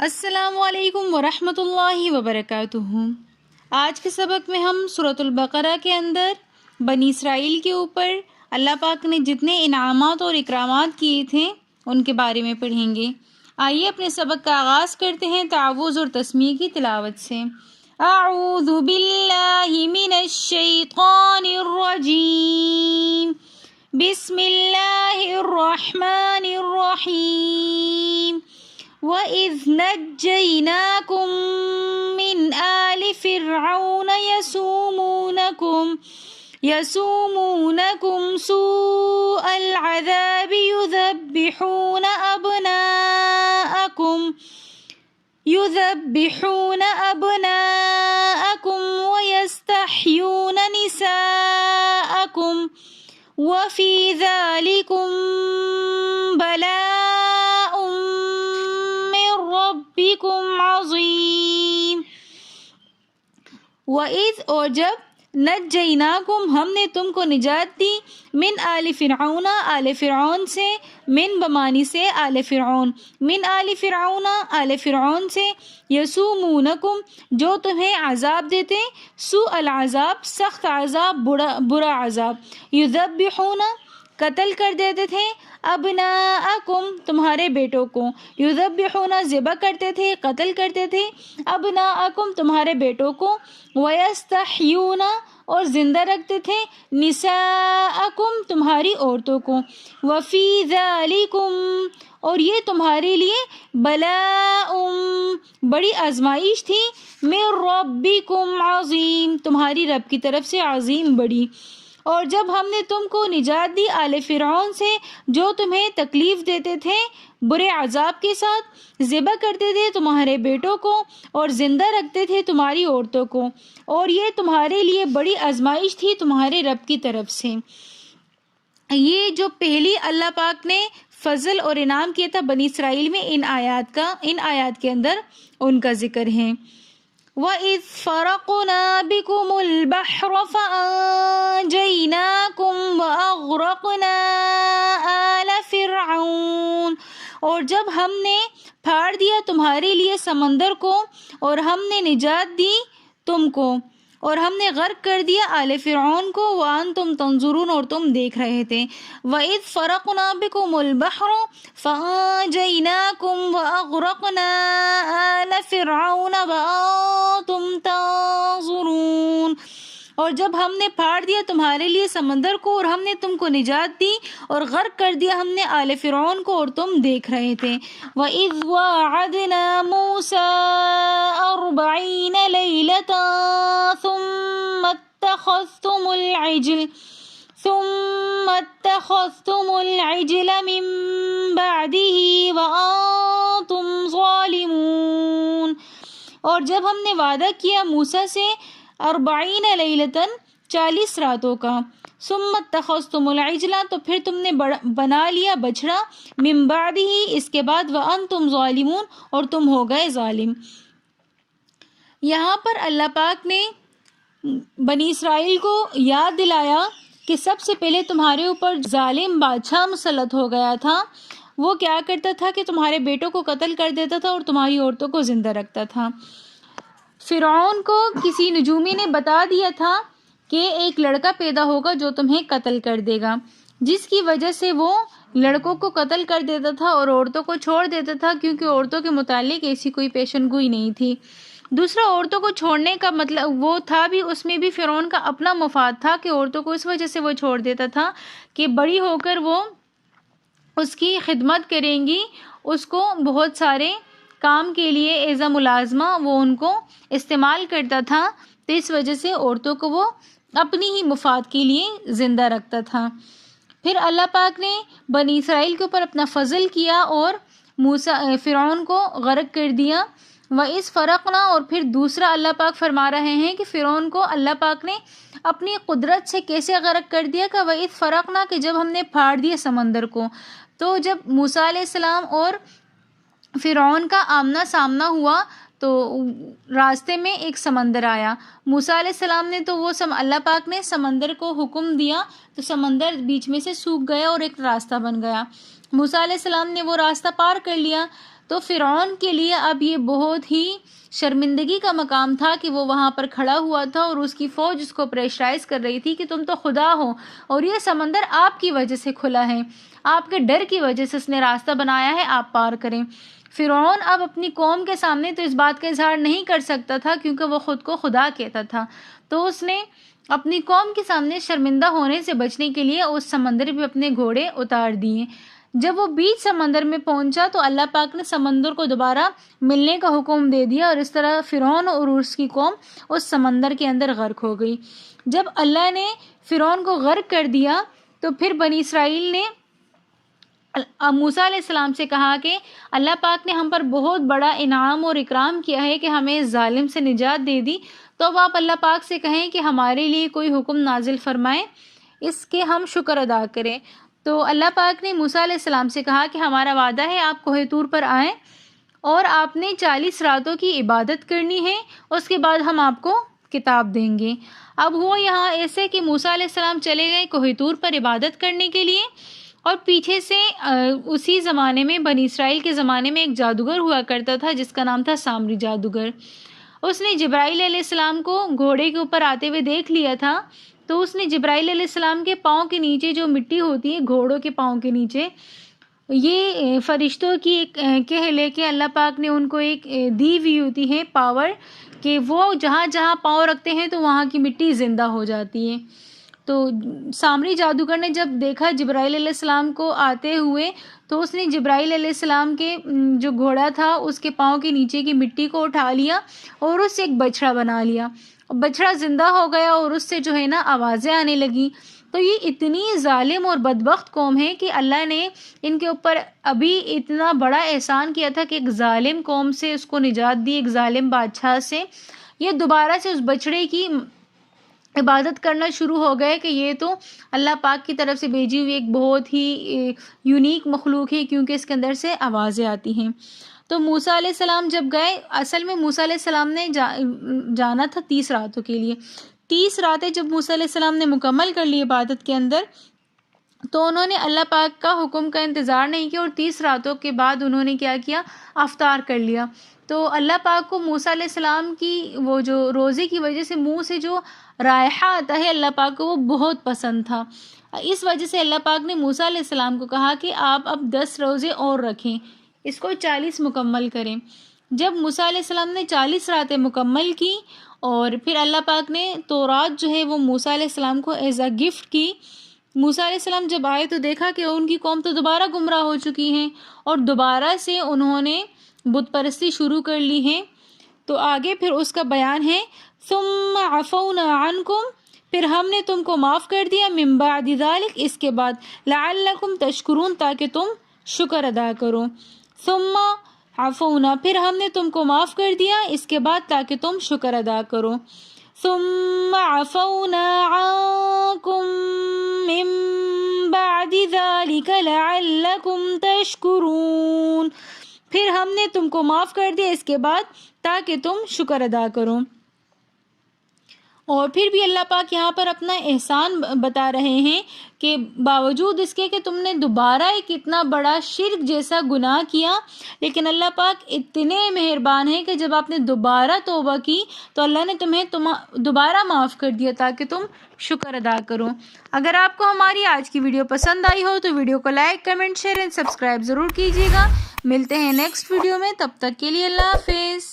السلام علیکم ورحمۃ اللہ وبرکاتہ۔ آج کے سبق میں ہم سورۃ البقرہ کے اندر بنی اسرائیل کے اوپر اللہ پاک نے جتنے انعامات اور اکرامات کیے تھے ان کے بارے میں پڑھیں گے۔ آئیے اپنے سبق کا آغاز کرتے ہیں تعوذ اور تسمیہ کی تلاوت سے۔ اعوذ باللہ من الشیطان الرجیم، بسم اللہ الرحمن الرحیم۔ وَإِذْ نَجَّيْنَاكُمْ مِنْ آلِ فِرْعَوْنَ يَسُومُونَكُمْ سُوءَ الْعَذَابِ يُذَبِّحُونَ أَبْنَاءَكُمْ وَيَسْتَحْيُونَ نِسَاءَكُمْ وَفِي ذَلِكُمْ بَلَاءٌ من ربکم عظیم۔ وَإِذْ اور جب نجیناکم ہم نے تم کو نجات دی، من آل فرعون آل فرعون سے، من بمانی سے آل فرعون، من آل فرعون آل فرعون سے، یسومونکم جو تمہیں عذاب دیتے، سوء العذاب سخت عذاب، برا عذاب، یذبحون قتل کر دیتے تھے، ابناءکم تمہارے بیٹوں کو، یذبحون ذبح کرتے تھے، قتل کرتے تھے، ابناءکم تمہارے بیٹوں کو، ویستحیون اور زندہ رکھتے تھے، نساءکم تمہاری عورتوں کو، وفی ذالکم اور یہ تمہارے لیے بلاء بڑی آزمائش تھی، من ربکم عظیم تمہاری رب کی طرف سے عظیم بڑی۔ اور جب ہم نے تم کو نجات دی آل فرعون سے جو تمہیں تکلیف دیتے تھے برے عذاب کے ساتھ، ذبح کرتے تھے تمہارے بیٹوں کو اور زندہ رکھتے تھے تمہاری عورتوں کو، اور یہ تمہارے لیے بڑی آزمائش تھی تمہارے رب کی طرف سے۔ یہ جو پہلی اللہ پاک نے فضل اور انعام کیا تھا بنی اسرائیل میں، ان آیات کے اندر ان کا ذکر ہے۔ وَإِذْ فَرَقْنَا بِكُمُ الْبَحْرَ فَأَنْجَيْنَاكُمْ وَأَغْرَقْنَا آلَ فِرْعَوْنَ اور جب ہم نے پھاڑ دیا تمہارے لیے سمندر کو اور ہم نے نجات دی تم کو، اور ہم نے غرق کر دیا آل فرعون کو، وَأَنْتُمْ تَنْظُرُونَ اور تم دیکھ رہے تھے۔ وَإِذْ فَرَقْنَا بِكُمُ الْبَحْرَ فَأَنْجَيْنَاكُمْ وَأَغْرَقْنَا آلَ فِرْعَوْنَ وَأَنْتُمْ تَنْظُرُونَ اور جب ہم نے پھاڑ دیا تمہارے لیے سمندر کو اور ہم نے تم کو نجات دی اور غرق کر دیا ہم نے آل فرعون کو اور تم دیکھ رہے تھے۔ وَإِذْ وَاعَدْنَا مُوسَىٰ 40 لَيْلَةً ثُمَّ اتَّخَذْتُمُ الْعِجْلَ مِن بَعْدِهِ وَأَنْتُمْ ظَالِمُونَ اور جب ہم نے وعدہ کیا موسیٰ سے 40 لیلتاً 40 راتوں کا، ثم اتخذتم العجل تو پھر تم نے بنا لیا بچڑا، من بعدہ اس کے بعد، وانتم ظالمون اور تم ہو گئے ظالم۔ یہاں پر اللہ پاک نے بنی اسرائیل کو یاد دلایا کہ سب سے پہلے تمہارے اوپر ظالم بادشاہ مسلط ہو گیا تھا، وہ کیا کرتا تھا کہ تمہارے بیٹوں کو قتل کر دیتا تھا اور تمہاری عورتوں کو زندہ رکھتا تھا۔ فرعون کو کسی نجومی نے بتا دیا تھا کہ ایک لڑکا پیدا ہوگا جو تمہیں قتل کر دے گا، جس کی وجہ سے وہ لڑکوں کو قتل کر دیتا تھا اور عورتوں کو چھوڑ دیتا تھا، کیونکہ عورتوں کے متعلق ایسی کوئی پیشن گوئی نہیں تھی۔ دوسرا، عورتوں کو چھوڑنے کا مطلب وہ تھا بھی، اس میں بھی فرعون کا اپنا مفاد تھا کہ عورتوں کو اس وجہ سے وہ چھوڑ دیتا تھا کہ بڑی ہو کر وہ اس کی خدمت کریں گی، اس کو بہت سارے کام کے لیے ایز اے ملازمہ وہ ان کو استعمال کرتا تھا، تو اس وجہ سے عورتوں کو وہ اپنی ہی مفاد کے لیے زندہ رکھتا تھا۔ پھر اللہ پاک نے بنی اسرائیل کے اوپر اپنا فضل کیا اور فرعون کو غرق کر دیا۔ وَإِذْ فَرَقْنَا اور پھر دوسرا اللہ پاک فرما رہے ہیں کہ فرعون کو اللہ پاک نے اپنی قدرت سے کیسے غرق کر دیا، کہ وَإِذْ فَرَقْنَا کہ جب ہم نے پھاڑ دیا سمندر کو، تو جب موسیٰ علیہ السلام اور فرعون کا آمنا سامنا ہوا تو راستے میں ایک سمندر آیا، موسیٰ علیہ السلام نے تو وہ اللہ پاک نے سمندر کو حکم دیا تو سمندر بیچ میں سے سوکھ گیا اور ایک راستہ بن گیا۔ موسیٰ علیہ السلام نے وہ راستہ پار کر لیا تو فرعون کے لیے اب یہ بہت ہی شرمندگی کا مقام تھا کہ وہ وہاں پر کھڑا ہوا تھا اور اس کی فوج اس کو پریشرائز کر رہی تھی کہ تم تو خدا ہو اور یہ سمندر آپ کی وجہ سے کھلا ہے، آپ کے ڈر کی وجہ سے اس نے راستہ بنایا ہے، آپ پار کریں۔ فرعون اب اپنی قوم کے سامنے تو اس بات کا اظہار نہیں کر سکتا تھا کیونکہ وہ خود کو خدا کہتا تھا، تو اس نے اپنی قوم کے سامنے شرمندہ ہونے سے بچنے کے لیے اس سمندر پہ اپنے گھوڑے اتار دیے۔ جب وہ بیچ سمندر میں پہنچا تو اللہ پاک نے سمندر کو دوبارہ ملنے کا حکم دے دیا اور اس طرح فرعون اور اس کی قوم اس سمندر کے اندر غرق ہو گئی۔ جب اللہ نے فرعون کو غرق کر دیا تو پھر بنی اسرائیل نے موسیٰ علیہ السلام سے کہا کہ اللہ پاک نے ہم پر بہت بڑا انعام اور اکرام کیا ہے کہ ہمیں اس ظالم سے نجات دے دی، تو اب آپ اللہ پاک سے کہیں کہ ہمارے لیے کوئی حکم نازل فرمائیں، اس کے ہم شکر ادا کریں۔ تو اللہ پاک نے موسیٰ علیہ السلام سے کہا کہ ہمارا وعدہ ہے آپ کوہ طور پر آئیں اور آپ نے 40 راتوں کی عبادت کرنی ہے، اس کے بعد ہم آپ کو کتاب دیں گے۔ اب ہوا یہاں ایسے کہ موسیٰ علیہ السلام چلے گئے کوہ طور پر عبادت کرنے کے لیے، اور پیچھے سے اسی زمانے میں بنی اسرائیل کے زمانے میں ایک جادوگر ہوا کرتا تھا جس کا نام تھا سامری جادوگر۔ اس نے جبرائیل علیہ السلام کو گھوڑے کے اوپر آتے ہوئے دیکھ لیا تھا، تو اس نے جبرائیل علیہ السلام کے پاؤں کے نیچے جو مٹی ہوتی ہے گھوڑوں کے پاؤں کے نیچے، یہ فرشتوں کی ایک کہہ لے کے اللہ پاک نے ان کو ایک دی ہوئی ہوتی ہے پاور کہ وہ جہاں جہاں پاؤں رکھتے ہیں تو وہاں کی مٹی زندہ ہو جاتی ہے۔ تو سامری جادوگر نے جب دیکھا جبرائیل علیہ السلام کو آتے ہوئے تو اس نے جبرائیل علیہ السلام کے جو گھوڑا تھا اس کے پاؤں کے نیچے کی مٹی کو اٹھا لیا اور اس سے ایک بچڑا بنا لیا، بچڑا زندہ ہو گیا اور اس سے جو ہے نا آوازیں آنے لگیں۔ تو یہ اتنی ظالم اور بدبخت قوم ہے کہ اللہ نے ان کے اوپر ابھی اتنا بڑا احسان کیا تھا کہ ایک ظالم قوم سے اس کو نجات دی، ایک ظالم بادشاہ سے، یہ دوبارہ سے اس بچڑے کی عبادت کرنا شروع ہو گئے کہ یہ تو اللہ پاک کی طرف سے بھیجی ہوئی ایک بہت ہی یونیک مخلوق ہے کیونکہ اس کے اندر سے آوازیں آتی ہیں۔ تو موسیٰ علیہ السلام جب گئے، اصل میں موسیٰ علیہ السلام نے جانا تھا 30 راتوں کے لیے۔ 30 راتیں جب موسیٰ علیہ السلام نے مکمل کر لی عبادت کے اندر تو انہوں نے اللہ پاک کا حکم کا انتظار نہیں کیا اور 30 راتوں کے بعد انہوں نے کیا کیا، افطار کر لیا۔ تو اللہ پاک کو موسیٰ علیہ السلام کی وہ جو روزے کی وجہ سے منہ سے جو رائحہ آتا ہے اللہ پاک کو وہ بہت پسند تھا، اس وجہ سے اللہ پاک نے موسیٰ علیہ السلام کو کہا کہ آپ اب 10 روزے اور رکھیں، اس کو 40 مکمل کریں۔ جب موسیٰ علیہ السلام نے 40 راتیں مکمل کی اور پھر اللہ پاک نے تورات جو ہے وہ موسیٰ علیہ السلام کو ایز اے گفٹ کی، موسیٰ علیہ السلام جب آئے تو دیکھا کہ ان کی قوم تو دوبارہ گمراہ ہو چکی ہیں اور دوبارہ سے انہوں نے بت پرستی شروع کر لی ہے۔ تو آگے پھر اس کا بیان ہے، ثم عفونا عنکم، پھر ہم نے تم کو معاف کر دیا، من بعد ذلک، اس کے بعد، لعلکم تشکرون، تاکہ تم شکر ادا کرو۔ ثم عفونا، پھر ہم نے تم کو معاف کر دیا اس کے بعد تاکہ تم شکر ادا کرو۔ ثم عفونا عنکم من بعد ذلک لعلکم تشکرون، پھر ہم نے تم کو معاف کر دیا اس کے بعد تاکہ تم شکر ادا کرو۔ اور پھر بھی اللہ پاک یہاں پر اپنا احسان بتا رہے ہیں کہ باوجود اس کے کہ تم نے دوبارہ ایک اتنا بڑا شرک جیسا گناہ کیا، لیکن اللہ پاک اتنے مہربان ہیں کہ جب آپ نے دوبارہ توبہ کی تو اللہ نے تمہیں دوبارہ معاف کر دیا تاکہ تم شکر ادا کرو۔ اگر آپ کو ہماری آج کی ویڈیو پسند آئی ہو تو ویڈیو کو like, comment, share and subscribe ضرور کیجیے گا۔ ملتے ہیں نیکسٹ ویڈیو میں، تب تک کے لیے اللہ حافظ۔